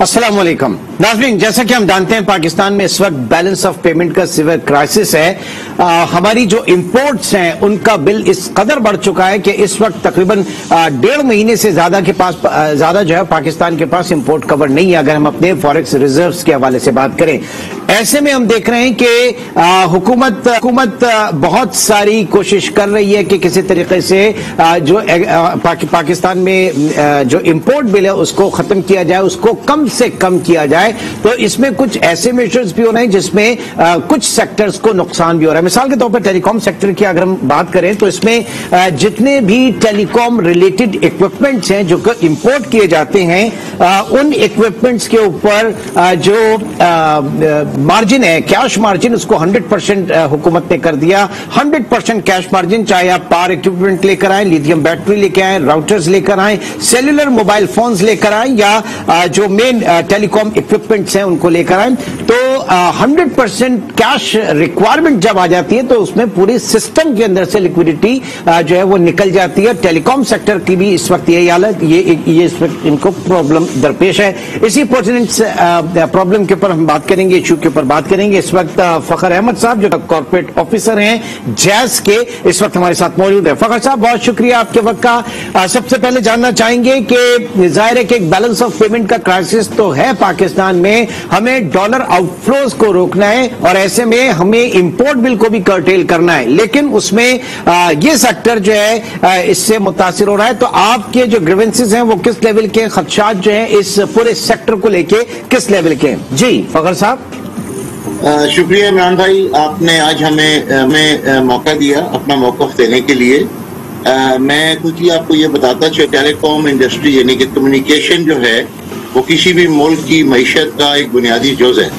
अस्सलाम वालेकुम नाज़रीन, जैसा कि हम जानते हैं पाकिस्तान में इस वक्त बैलेंस ऑफ पेमेंट का सीवियर क्राइसिस है। हमारी जो इंपोर्ट्स हैं उनका बिल इस कदर बढ़ चुका है कि इस वक्त तकरीबन 1.5 महीने से ज्यादा जो है पाकिस्तान के पास इंपोर्ट कवर नहीं है, अगर हम अपने फॉरेक्स रिजर्व्स के हवाले से बात करें। ऐसे में हम देख रहे हैं कि हुकूमत बहुत सारी कोशिश कर रही है कि किसी तरीके से जो पाकिस्तान में जो इंपोर्ट बिल है उसको खत्म किया जाए, उसको कम से कम किया जाए। तो इसमें कुछ ऐसे मेजर्स भी हो रहे हैं जिसमें कुछ सेक्टर्स को नुकसान भी हो रहा है। मिसाल के तौर पर टेलीकॉम सेक्टर की अगर हम बात करें तो इसमें जितने भी टेलीकॉम रिलेटेड इक्विपमेंट्स हैं जो इंपोर्ट किए जाते हैं, उन इक्विपमेंट्स के ऊपर जो मार्जिन है, कैश मार्जिन, उसको 100% हुकूमत ने कर दिया। 100% कैश मार्जिन, चाहे आप पावर इक्विपमेंट लेकर आए, लिथियम बैटरी लेकर आए, राउटर्स लेकर आए, सेलुलर मोबाइल फोन्स लेकर आए, या जो मेन टेलीकॉम इक्विपमेंट्स हैं उनको लेकर आए, तो 100% कैश रिक्वायरमेंट जब आ जाती है तो उसमें पूरे सिस्टम के अंदर से लिक्विडिटी जो है वो निकल जाती है। टेलीकॉम सेक्टर की भी इस वक्त यही हालत, ये इस वक्त इनको प्रॉब्लम दरपेश है। इसी प्रॉब्लम के ऊपर हम बात करेंगे, इशू के ऊपर बात करेंगे। इस वक्त फखर अहमद साहब जो कॉर्पोरेट ऑफिसर हैं जैज के, इस वक्त हमारे साथ मौजूद है। फखर साहब, बहुत शुक्रिया आपके वक्त का। सबसे पहले जानना चाहेंगे कि जाहिर है कि एक बैलेंस ऑफ पेमेंट का क्राइसिस तो है पाकिस्तान में, हमें डॉलर आउटफ्लोज को रोकना है और ऐसे में हमें इंपोर्ट बिल को भी कर्टेल करना है, लेकिन उसमें ये सेक्टर जो है इससे मुतासिर हो रहा है। तो आपके जो ग्रीवेंसेस हैं वो किस लेवल के, खदशात जो हैं इस पूरे सेक्टर को लेके किस लेवल के हैं? जी फखर साहब। शुक्रिया इमरान भाई, आपने आज हमें मौका दिया अपना मौक़िफ़ देने के लिए। मैं क्योंकि आपको ये बताता चल, टेलीकॉम इंडस्ट्री यानी कि कम्युनिकेशन जो है वो किसी भी मुल्क की मईशत का एक बुनियादी जुज़ है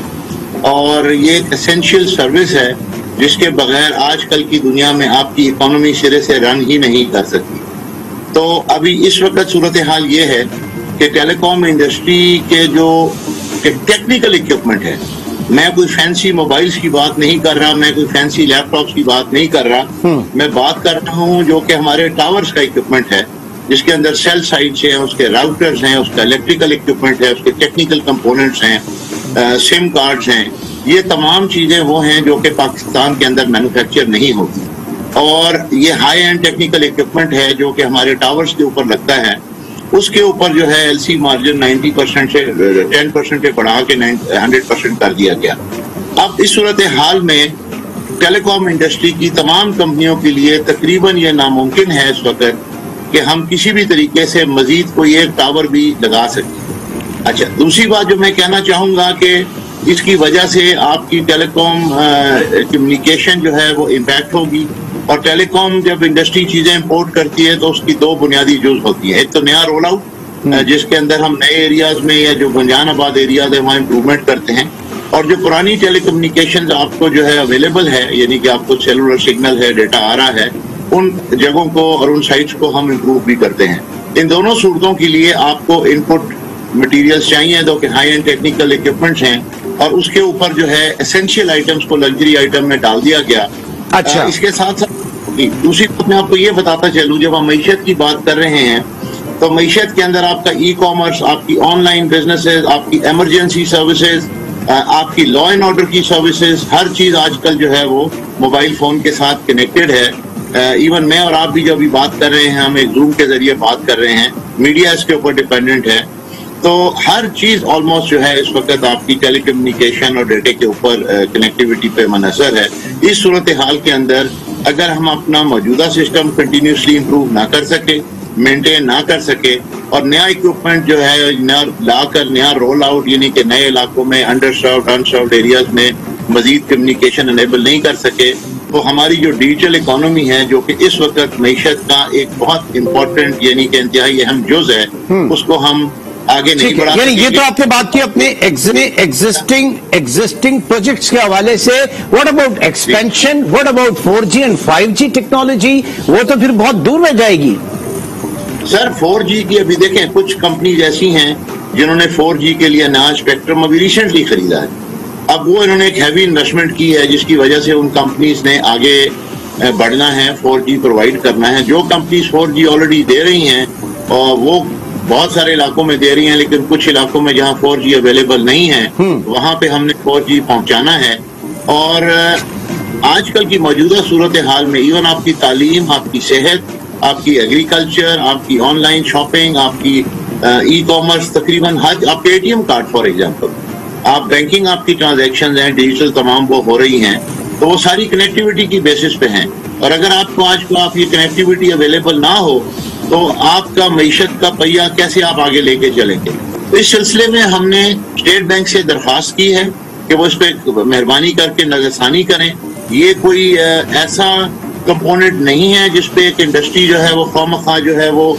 और ये एक एसेंशियल सर्विस है जिसके बगैर आजकल की दुनिया में आपकी इकोनॉमी सिरे से रन ही नहीं कर सकती। तो अभी इस वक्त सूरत हाल ये है कि टेलीकॉम इंडस्ट्री के जो टेक्निकल इक्विपमेंट है, मैं कोई फैंसी मोबाइल्स की बात नहीं कर रहा, मैं कोई फैंसी लैपटॉप्स की बात नहीं कर रहा, मैं बात कर रहा हूँ जो कि हमारे टावर्स का इक्विपमेंट है, जिसके अंदर सेल साइट्स हैं, उसके राउटर्स हैं, उसका इलेक्ट्रिकल इक्विपमेंट है, उसके टेक्निकल कंपोनेंट्स हैं, सिम कार्ड्स हैं। ये तमाम चीज़ें वो हैं जो कि पाकिस्तान के अंदर मैन्युफैक्चर नहीं होती और ये हाई एंड टेक्निकल इक्विपमेंट है जो कि हमारे टावर्स के ऊपर लगता है। उसके ऊपर जो है एलसी मार्जिन 90% से 10% से बढ़ा के 100% कर दिया गया। अब इस सूरत हाल में टेलीकॉम इंडस्ट्री की तमाम कंपनियों के लिए तकरीबन ये नामुमकिन है इस वक्त कि हम किसी भी तरीके से मजीद कोई एक टावर भी लगा सकें। अच्छा, दूसरी बात जो मैं कहना चाहूँगा कि इसकी वजह से आपकी टेलीकॉम कम्युनिकेशन जो है वो इम्पैक्ट होगी और टेलीकॉम जब इंडस्ट्री चीज़ें इंपोर्ट करती है तो उसकी दो बुनियादी जुज़ होती है। एक तो नया रोल आउट जिसके अंदर हम नए एरियाज में या जो गंजानाबाद एरियाज है वहाँ इम्प्रूवमेंट करते हैं, और जो पुरानी टेलीकम्युनिकेशन आपको जो है अवेलेबल है, यानी कि आपको सेलुलर सिग्नल है, डेटा आ रहा है, उन जगहों को और उन साइट्स को हम इम्प्रूव भी करते हैं। इन दोनों सूरतों के लिए आपको इनपुट मटेरियल्स चाहिए जो कि हाई एंड टेक्निकल इक्विपमेंट्स हैं और उसके ऊपर जो है एसेंशियल आइटम्स को लग्जरी आइटम में डाल दिया गया। अच्छा, इसके साथ साथ दूसरी बात मैं आपको ये बताता चलूँ, जब हम मईशत की बात कर रहे हैं तो मईशत के अंदर आपका ई कॉमर्स, आपकी ऑनलाइन बिजनेसेस, आपकी एमरजेंसी सर्विसेज, आपकी लॉ एंड ऑर्डर की सर्विसेज, हर चीज़ आजकल जो है वो मोबाइल फ़ोन के साथ कनेक्टेड है। इवन मैं और आप भी जो अभी बात कर रहे हैं, हम एक जूम के जरिए बात कर रहे हैं, मीडिया इसके ऊपर डिपेंडेंट है। तो हर चीज़ ऑलमोस्ट जो है इस वक्त आपकी टेलीकम्युनिकेशन और डेटा के ऊपर कनेक्टिविटी पे मुनहसर है। इस सूरत हाल के अंदर अगर हम अपना मौजूदा सिस्टम कंटिन्यूसली इम्प्रूव ना कर सके, मेंटेन ना कर सके और नया इक्विपमेंट जो है नया लाकर नया रोल आउट, यानी कि नए इलाकों में अंडरसर्व्ड अनसर्व्ड एरियाज में मजीद कम्युनिकेशन अनेबल नहीं कर सके, तो हमारी जो डिजिटल इकोनॉमी है जो कि इस वक्त मईशत का एक बहुत इंपॉर्टेंट यानी कि इंतहाई अहम जुज है, उसको हम आगे नहीं बढ़ा सकते। ये तो आपने बात की अपने एग्जिस्टिंग प्रोजेक्ट्स के हवाले से। What about expansion, what about 4G and 5G technology? वो तो फिर बहुत दूर रह जाएगी। सर 4G की अभी देखें, कुछ कंपनीज ऐसी हैं जिन्होंने 4G के लिए नया स्पेक्ट्रम अभी रिसेंटली खरीदा है। अब वो इन्होंने एक हैवी इन्वेस्टमेंट की है जिसकी वजह से उन कंपनीज ने आगे बढ़ना है, 4G प्रोवाइड करना है। जो कंपनीज 4G ऑलरेडी दे रही हैं और वो بہت سارے علاقوں میں دے رہی ہیں، لیکن کچھ علاقوں میں جہاں 4G اویلیبل نہیں ہے وہاں پہ ہم نے 4G پہنچانا ہے. اور آج کل کی موجودہ صورتحال میں ایون آپ کی تعلیم، آپ کی صحت، آپ کی ایگریکلچر، آپ کی آن لائن شاپنگ، آپ کی ای کامرس، تقریباً آپ کے ATM کارڈ فار ایگزامپل، آپ بینکنگ، آپ کی ٹرانزیکشنز ہیں ڈیجیٹل تمام وہ ہو رہی ہیں، تو وہ ساری کنیکٹیوٹی کی بیسس پہ ہیں. اور اگر آپ کو آج کو آپ کی کنیکٹیوٹی اویلیبل نہ ہو تو آپ کا معیشت کا پہیہ کیسے آپ آگے لے کے چلیں گے؟ تو اس سلسلے میں ہم نے اسٹیٹ بینک سے درخواست کی ہے کہ وہ اس پہ مہربانی کر کے نظر ثانی کریں. یہ کوئی ایسا کمپوننٹ نہیں ہے جس پہ ایک انڈسٹری جو ہے وہ خواہ جو ہے وہ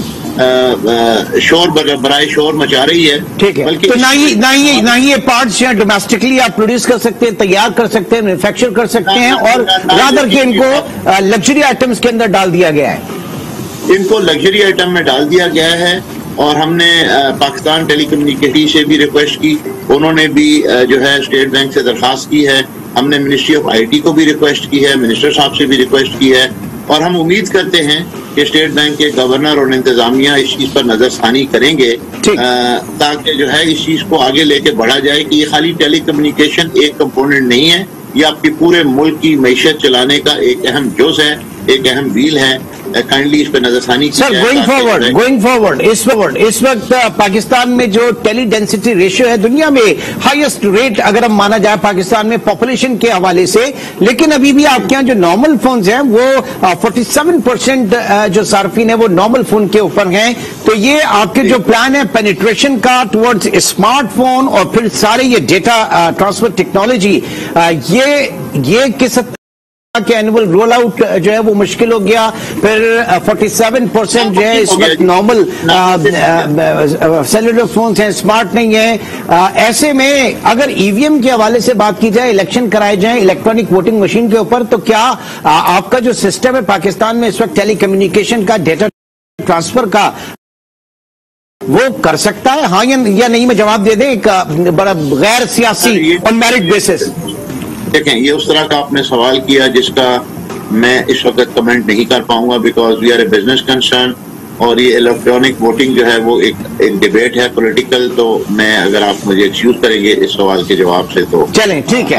شور برائے شور مچا رہی ہے. ٹھیک ہے، تو نہ ہی یہ پارٹس ڈومیسٹکلی آپ پروڈیوس کر سکتے ہیں، تیار کر سکتے ہیں، مینوفیکچر کر سکتے ہیں، اور رادر کہ ان کو لگژری آئٹمس کے اندر ڈال دیا گیا ہے. ان کو لگژری آئٹم میں ڈال دیا گیا ہے. اور ہم نے پاکستان ٹیلی کمیونیکیشن سے بھی ریکویسٹ کی، انہوں نے بھی جو ہے اسٹیٹ بینک سے درخواست کی ہے. ہم نے منسٹری آف IT کو بھی ریکویسٹ کی ہے، منسٹر صاحب سے بھی ریکویسٹ کی ہے. اور ہم امید کرتے ہیں کہ اسٹیٹ بینک کے گورنر اور انتظامیہ اس چیز پر نظر ثانی کریں گے تاکہ جو ہے اس چیز کو آگے لے کے بڑھا جائے کہ یہ خالی ٹیلی کمیونیکیشن ایک کمپوننٹ نہیں ہے، یہ آپ کی پورے ملک کی معیشت چلانے کا ایک اہم جز ہے، ایک اہم ویل ہے. کائنڈلی اس پہ نظر ثانی کی سر. گوئنگ فارورڈ اس وقت پاکستان میں جو ٹیلی ڈینسٹی ریشو ہے دنیا میں ہائیسٹ ریٹ اگر ہم مانا جائے پاکستان میں پاپولیشن کے حوالے سے، لیکن ابھی بھی آپ کے یہاں جو نارمل فونز ہیں وہ 47% جو صارفین ہیں وہ نارمل فون کے اوپر ہیں. تو یہ آپ کے جو پلان ہے پینیٹریشن کا ٹورڈز اسمارٹ فون اور پھر سارے یہ ڈیٹا ٹرانسفر ٹیکنالوجی، یہ کس کہ اینول رول آؤٹ جو ہے وہ مشکل ہو گیا؟ پھر 47% جو ہے اس وقت نارمل سیلولر فونز ہیں، اسمارٹ نہیں ہیں. ایسے میں اگر EVM کے حوالے سے بات کی جائے، الیکشن کرائے جائیں الیکٹرانک ووٹنگ مشین کے اوپر، تو کیا آپ کا جو سسٹم ہے پاکستان میں اس وقت ٹیلی کمیونیکیشن کا، ڈیٹا ٹرانسفر کا، وہ کر سکتا ہے ہاں یا نہیں؟ میں جواب دے دیں ایک بڑا غیر سیاسی آن میرٹ بیسس. دیکھیں، یہ اس طرح کا آپ نے سوال کیا جس کا میں اس وقت کمنٹ نہیں کر پاؤں گا، because we are a business concern, اور یہ الیکٹرانک ووٹنگ جو ہے وہ ایک ڈیبیٹ ہے پولیٹیکل. تو میں اگر آپ مجھے ایکسکیوز کریں گے اس سوال کے جواب سے تو چلیں. ٹھیک ہے،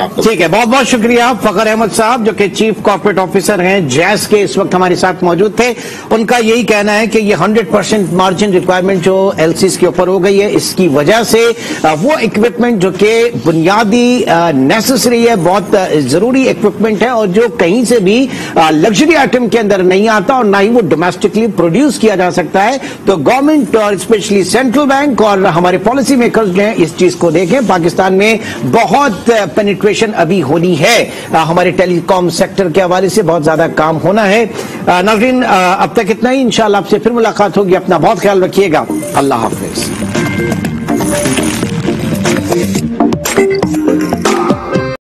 بہت بہت شکریہ. فخر احمد صاحب جو کہ چیف کارپوریٹ آفیسر ہیں جیز کے، اس وقت ہمارے ساتھ موجود تھے. ان کا یہی کہنا ہے کہ یہ 100% مارجن ریکوائرمنٹ جو LCs کے اوپر ہو گئی ہے، اس کی وجہ سے وہ اکوپمنٹ جو کہ بنیادی نیسسری ہے، بہت ضروری اکوپمنٹ ہے، اور جو کہیں سے بھی لگژری آئٹم کے اندر نہیں آتا اور نہ ہی وہ ڈومیسٹکلی پروڈیوس کیا جا سکتا ہے. تو گورنمنٹ اور اسپیشلی سینٹرل بینک اور ہمارے پالیسی میکرز جو ہیں اس چیز کو دیکھیں. پاکستان میں بہت پینیٹریشن ابھی ہونی ہے، ہمارے ٹیلی کام سیکٹر کے حوالے سے بہت زیادہ کام ہونا ہے. ناظرین اب تک اتنا ہی، انشاءاللہ آپ سے پھر ملاقات ہوگی. اپنا بہت خیال رکھیے گا. اللہ حافظ.